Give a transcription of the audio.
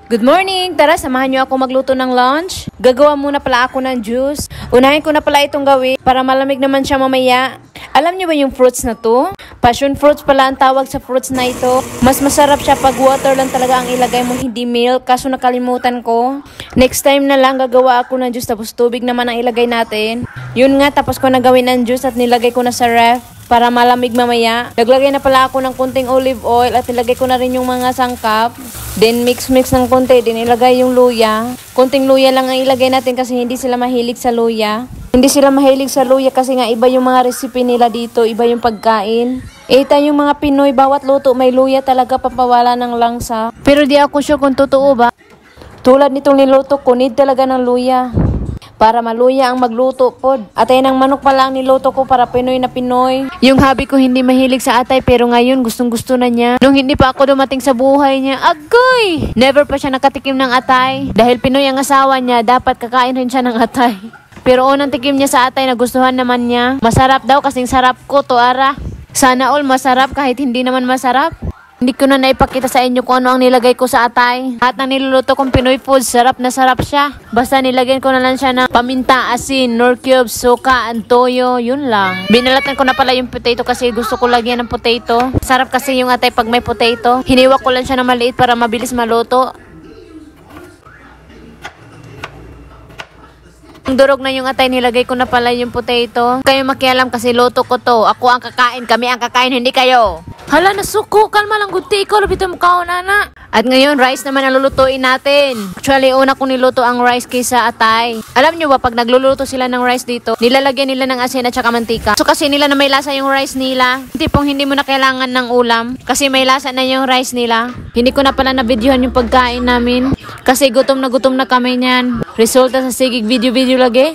Good morning! Tara, samahan niyo ako magluto ng lunch. Gagawa muna pala ako ng juice. Unahin ko na pala itong gawin para malamig naman siya mamaya. Alam niyo ba yung fruits na to? Passion fruits pala ang tawag sa fruits na ito. Mas masarap siya pag water lang talaga ang ilagay mo, hindi milk. Kaso nakalimutan ko. Next time na lang gagawa ako ng juice tapos tubig naman ang ilagay natin. Yun nga, tapos ko na gawin ng juice at nilagay ko na sa ref para malamig mamaya. Naglagay na pala ako ng kunting olive oil at nilagay ko na rin yung mga sangkap. Then mix ng konti, din ilagay yung luya. Konting luya lang ang ilagay natin kasi hindi sila mahilig sa luya. Hindi sila mahilig sa luya kasi nga iba yung mga recipe nila dito, iba yung pagkain. Yung mga Pinoy, bawat luto may luya talaga papawala ng langsa. Pero di ako sure kung totoo ba. Tulad nitong niluto ko, need talaga ng luya. Para maluya ang magluto po. Atay ng manok pa lang niluto ko para Pinoy na Pinoy. Yung hubby ko hindi mahilig sa atay pero ngayon gustong gusto na niya. Nung hindi pa ako dumating sa buhay niya, agoy! Never pa siya nakatikim ng atay. Dahil Pinoy ang asawa niya, dapat kakain rin siya ng atay. Pero unang tikim niya sa atay, nagustuhan naman niya. Masarap daw kasing sarap ko to ara. Sana all masarap kahit hindi naman masarap. Hindi ko na naipakita sa inyo kung ano ang nilagay ko sa atay. At ang niluluto kong Pinoy food, sarap na sarap siya. Basta nilagyan ko na lang siya ng paminta, asin, nor cubes, suka, and toyo, yun lang. Binalatan ko na pala yung potato kasi gusto ko lagyan ng potato. Sarap kasi yung atay pag may potato. Hiniwa ko lang siya na maliit para mabilis maluto. Ang durog na yung atay, nilagay ko na pala yung potato. Kayo makialam kasi luto ko to. Ako ang kakain, kami ang kakain, hindi kayo. Hala, nasuko. Kalma lang, guti. Ikaw, labito mo kao, nana. At ngayon, rice naman ang lulutuin natin. Actually, una kong niluto ang rice kaysa atay. Alam nyo ba, pag nagluluto sila ng rice dito, nilalagyan nila ng asin at saka mantika. So kasi nila na may lasa yung rice nila. Tipong hindi mo na kailangan ng ulam. Kasi may lasa na yung rice nila. Hindi ko na pala na-videohan yung pagkain namin. Kasi gutom na kami niyan. Resulta sa sigig video lagi.